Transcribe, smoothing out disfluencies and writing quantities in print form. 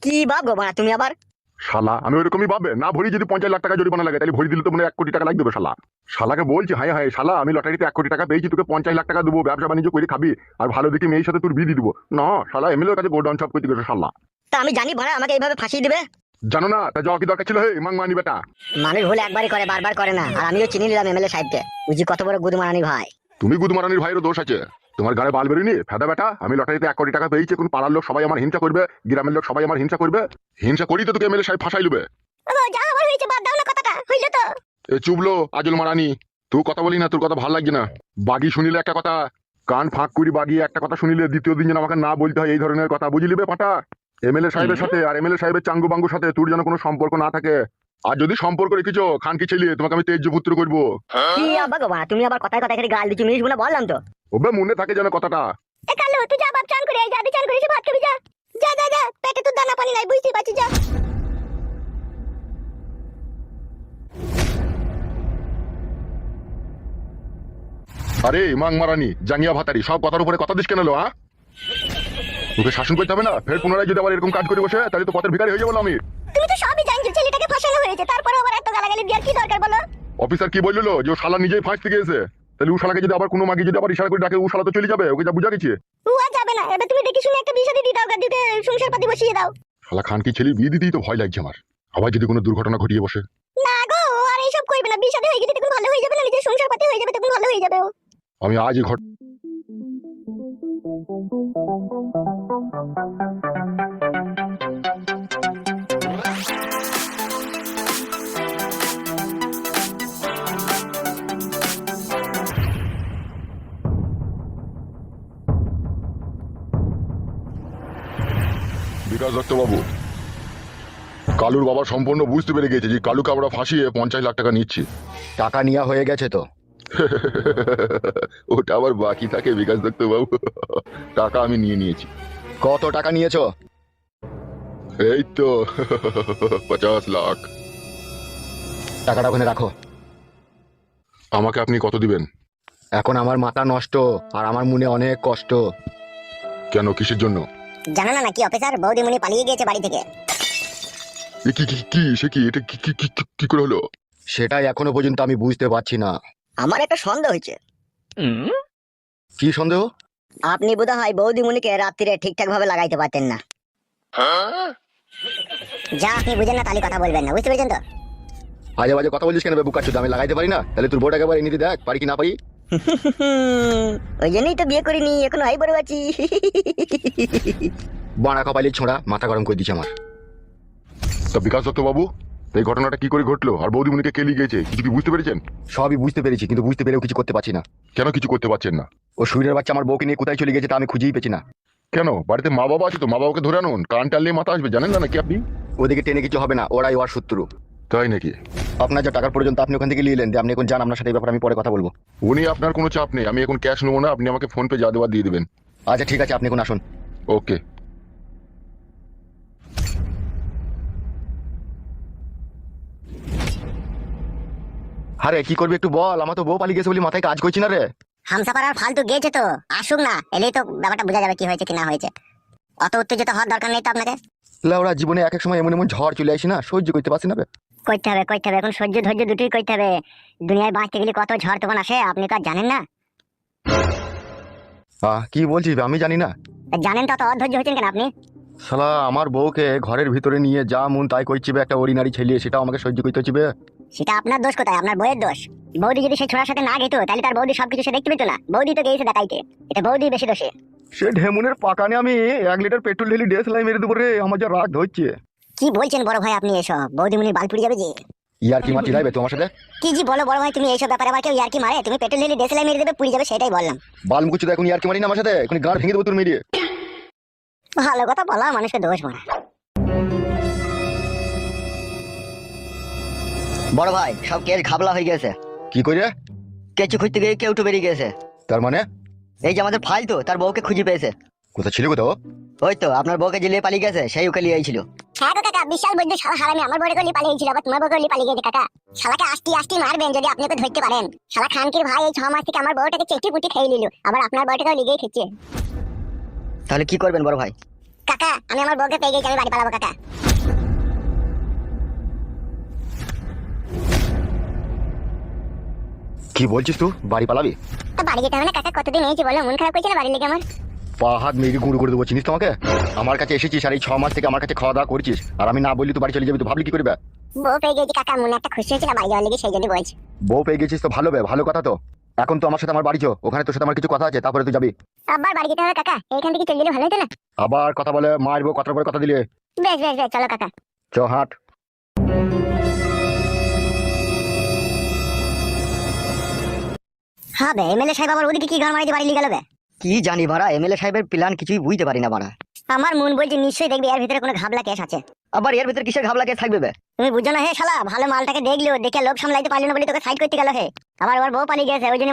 কি ভাবো বাড়া তুমি আবার? শালা আমি ওইরকমই ভাবে না ভরি যদি 50 লাখ টাকা জরিমানা লাগে তাহলে ভরি দিলে তো মনে হয় 1 কোটি টাকা লাগবে শালা। শালাকে বলছি হায় হায় শালা আমি লটারিতে 1 কোটি টাকা পেয়েছি তোকে 50 লাখ টাকা দেবো ব্যবসা বাণিজ্য করে খাবি আর ভালো দেখে মেয়ের সাথে তোর বিয়ে দিয়ে দিবো না শালা এমএলএর কাছে গোডাউন সব করতে গেছে শালা। তা আমি জানি বাড়া আমাকে এইভাবে ফাঁসিয়ে দিবে। জানো না তা যাওয়া কি দরকার ছিল হে মাং মানি বেটা। মানুষ ভুল একবারই করে বারবার করে না, আর আমিও চিনি নিলাম এমএলএ সাহেবকে, বুঝি কত বড় গুদমারানি ভাই। তুমি গুদমারানির ভাইয়েরও দোষ আছে, তোমার গায়ে বাল বেরোনি ফেদা বেটা। আমি লটারিতে 1 কোটি টাকা পেয়েছি, কোন পাড়ার লোক সবাই আমার হিংসা করবে, গ্রামের লোক সবাই আমার হিংসা করবে, হিংসা করি তো তোকে এমএলএ সাহেব ফাঁসাই লবে। যা আমার হয়েছে বাদ দাও না, কথাটা হইলো তো। এ চুবলো আজল মারানি, তুই কথা বলি না, তোর কথা ভালো লাগছে না। বাগি শুনিলে একটা কথা, কান ফাঁক করি বাগিয়ে একটা কথা শুনিলে দ্বিতীয় দিন যেন আমাকে না বলতে হয় এই ধরনের কথা, বুঝলিবে পাটা। এমএলএ সাহেবের সাথে আর এমএলএ সাহেবের চাঙ্গু বাঙ্গুর সাথে তোর যেন কোনো সম্পর্ক না থাকে, আর যদি সম্পর্ক রেখেছো খানকি ছেলে তোমাকে আমি তেজপুত্র করবো। কি আবার গো বাড়া তুমি আবার কথায় কথায় খালি গাল দিচ্ছ, মিনিস বলে বললাম তো। ওবে মনে থাকে যেন কথাটা। এ কালু তুই যা বাপ চান করে আয়, যা দি চান করে এসে ভাত খাবি, যা যা যা যা, পেটে তো দানা পানি নাই বুঝতে পারছিস, যা। আরে মাং মারানি জাঙ্গিয়া ভাতারি সব কথার উপরে কথা দিস কেন লো? হ্যাঁ তোকে শাসন করতে হবে না, ফের পুনরায় যদি আবার এরকম কাজ করে বসে তাহলে তো পথের ভিখারি হয়ে যাবো আমি। তুমি তো সবই জানছো ছেলেটাকে ফাঁসানো হয়েছে, তারপরে আবার এত গালাগালি দেওয়ার কি দরকার বলো? অফিসার কি বললো যে ও শালা নিজেই ফাঁস থেকে এসে, তাহলে ও শালাকে যদি আবার কোনো মাগি যদি আবার ইশারা করে ডাকে ও শালা তো চলে যাবে, ওকে যা বুঝা গেছে। ও আর যাবে না, এবার তুমি দেখে শুনে একটা বিয়ে শাদী দিয়ে দাও, দিতে সংসার পাতি বসিয়ে দাও। শালা খানকি ছেলে বিয়ে দিতেই তো ভয় লাগছে আমার, আবার যদি কোনো দুর্ঘটনা ঘটিয়ে বসে। না গো ও আর এইসব করবে না, বিয়ে শাদী হয়ে গেলে তখন ভালো হয়ে যাবে না, নিজের সংসার পাতি হয়ে যাবে তখন ভালো হয়ে যাবে ও। আমি আজই ঘট বিকাশ দত্তবাবু, কালুর বাবা সম্পূর্ণ বুঝতে পেরে গেছে যে কালুকে আমরা ফাঁসিয়ে 50 লাখ টাকা নিচ্ছি। টাকা নেওয়া হয়ে গেছে তো? ওটা আবার বাকি থাকে বিকাশ দত্তবাবু, টাকা আমি নিয়ে নিয়েছি। কত টাকা নিয়েছো? এই তো 50 লাখ। টাকাটা ওখানে রাখো। আমাকে আপনি কত দিবেন? এখন আমার মাথা নষ্ট আর আমার মনে অনেক কষ্ট। কেন কিসের জন্য? জানো না নাকি অফিসার বৌদিমণি পালিয়ে গিয়েছে বাড়ি থেকে। এ কি কি কি সে কি এটা কি কি কি কি করে হলো? সেটাই এখনো পর্যন্ত আমি বুঝতে পারছি না। আমার একটা সন্দেহ হয়েছে। কি সন্দেহ? আপনি বোধহয় বৌদিমণিকে রাত্রিরে ঠিকঠাক ভাবে লাগাইতে পারতেন না। যা আপনি বুঝেন না তাহলে কথা বলবেন না, বুঝতে পেরেছেন তো? আজে বাজে কথা বলিস কেন বে বুকাচ্ছু? আমি লাগাইতে পারি না? তাহলে তোর বোর্ড একবার এনে দিয়ে দেখ পারি কি না পারি। ওই জন্যই তো বিয়ে করিনি, এখন হাই বড় আছি। বাঁড়া কপালের ছোঁড়া, মাথা গরম করে দিচ্ছে আমার। তা বিকাশ দত্তবাবু, এই ঘটনাটা কি করে ঘটলো আর বৌদিমণিকে কে লিয়ে গেছে কিছু কি বুঝতে পেরেছেন? সবই বুঝতে পেরেছি, কিন্তু বুঝতে পেরেও কিছু করতে পারছি না। কেন কিছু করতে পারছেন না? ও শরীরের বাচ্চা আমার বউকে নিয়ে কোথায় চলে গেছে তা আমি খুঁজেই পেছি না। কেন বাড়িতে মা বাবা আছে তো, মা বাবাকে ধরে আনুন, কান টানলে মাথা আসবে, জানেন না নাকি আপনি? ওদিকে টেনে কিছু হবে না, ওরাই ওর শত্রু। তাই নাকি? আপনার যা টাকার পর্যন্ত আপনি ওখান থেকে নিয়ে এলেন, আপনি এখন যান, আপনার সাথে এই ব্যাপারে আমি পরে কথা বলবো। উনি আপনার কোনো চাপ নেই, আমি এখন ক্যাশ নেবো না, আপনি আমাকে ফোন পে যা দেওয়ার দিয়ে দেবেন। আচ্ছা ঠিক আছে, আপনি এখন আসুন। ওকে। আরে কি করবি একটু বল, আমার তো বউ পালিয়ে গেছে বলে মাথায় কাজ করছি না রে। হামসাপাড়ার ফালতু গেছে তো, আসুক না, এলেই তো ব্যাপারটা বোঝা যাবে কি হয়েছে কি না হয়েছে। অত উত্তেজিত হওয়ার দরকার নেই তো আপনাকে। ওরা জীবনে এক এক সময় এমন এমন ঝড় চলে আসি না, সহ্য করতে পারছি না বে। করতে হবে করতে হবে, এখন সহ্য ধৈর্য দুটোই করতে হবে। দুনিয়ায় বাঁচতে গেলে কত ঝড় তখন আসে, আপনি তো আর জানেন না। কি বলছিস বে? আমি জানি না। জানেন তো, অত অধৈর্য হয়েছেন কেন আপনি? শালা আমার বউকে ঘরের ভিতরে নিয়ে যা মন তাই করছি বে, একটা অরিনারি ছেলে, সেটাও আমাকে সহ্য করতে হচ্ছে বে। সেটা আপনার দোষ কোথায়? আপনার বউয়ের দোষ। বৌদি যদি সেই ছোড়ার সাথে না গেতো তাহলে তার বৌদি সবকিছু সে দেখতে পেতো না, বৌদি তো গেছে দেখাইতে, এটা বৌদি বেশি দোষী। সে ঢেমুনের পাকানে আমি 1 লিটার পেট্রোল ঢেলি ডেস লাই মেরে দেবো রে, আমার যা রাগ ধরছে। কি বলছেন বড় ভাই আপনি এসব? বৌদিমণির বাল পুড়ে যাবে যে। ইয়ার কি মাটি লাইবে তোমার সাথে? কি জি বলো বড় ভাই তুমি, এইসব ব্যাপারে আবার কেউ ইয়ার কি মারে? তুমি পেট্রোল ঢেলে দেশলাই মেরে দেবে, পুড়ে যাবে, সেটাই বললাম। বাল মুকুচ্ছি তো এখন ইয়ার কি মারি না আমার সাথে, এখন গাঁড় ভেঙে দেবো তোর মেরিয়ে। ভালো কথা বলা মানুষকে দোষ মারা। বড় ভাই সব কেস ঘাবলা হয়ে গেছে। কি করে? কেঁচু খুঁজতে গিয়ে কেউ তো বেরিয়ে গেছে। তার মানে? এই যে আমাদের ফাইল তো, তার বউকে খুঁজে পেয়েছে। কোথা ছিল কোথাও? ওই তো আপনার বউকে জেলে পালিয়ে গেছে, সেই ওকে লিয়ে আইছিল। হ্যাঁ গো কাকা, বিশাল বৈদ্য শালা হারামি আমার বড় গলি পালিয়ে গেছিল, আবার তোমার বড় গলি পালিয়ে গেছে কাকা। শালাকে আস্তি আস্তি মারবেন যদি আপনি ওকে ধরতে পারেন। শালা খানকির ভাই এই 6 মাস থেকে আমার বউটাকে চেটে পুটি খেয়ে নিল, আবার আপনার বউটাকেও লিগেই খেচ্ছে। তাহলে কি করবেন বড় ভাই? কাকা আমি আমার বউকে পেয়ে গেছি, আমি বাড়ি পালাবো কাকা। কি বলছিস তুই বাড়ি পালাবি? তো বাড়ি যেতে হবে না কাকা, কতদিন হয়েছে বলো, মন খারাপ করছে না বাড়ি লেগে আমার। পা হাত মেরে গুঁড়ো করে দেবো, চিনিস তোমাকে? আমার কাছে এসেছিস আর এই 6 মাস থেকে আমার কাছে খাওয়া দাওয়া করছিস, আর আমি না বললি তুই বাড়ি চলে যাবি, তো ভাবলি কি করবে? বউ পেয়ে গেছি কাকা, মনে একটা খুশি হয়েছিল বাড়ি যাওয়ার লেগে, সেই জন্য বলছি। বউ পেয়ে গেছিস তো ভালো ভালো কথা তো। এখন তো আমার সাথে আমার বাড়ি চো, ওখানে তোর সাথে আমার কিছু কথা আছে, তারপরে তুই যাবি। আবার বাড়ি যেতে হবে কাকা, এইখান থেকে চলে গেলে ভালো হতো না? আবার কথা বলে মারবো, কথার পরে কথা দিলে। বেশ বেশ বেশ, চলো কাকা। চ হাট। হবে এমএলএ সাহেব আবার ওদিকে কি ঘর মারিতে বাড়ি লিয়ে গেল বে? কি জানি বাড়া, এমএলএ সাহেবের প্ল্যান কিছুই বুঝতে পারি না বাড়া। আমার মন বলছে নিশ্চয়ই দেখবি এর ভিতরে কোনো ঘাবলা কেস আছে। আবার এর ভিতরে কিসের ঘাবলা কেস থাকবে বে? তুমি বুঝো না হে শালা, ভালো মালটাকে দেখলিও, দেখে লোভ সামলাইতে পারলি না বলে তোকে সাইড করতে গেল হে। আবার ওর বউ পালিয়ে গেছে, ওই জন্য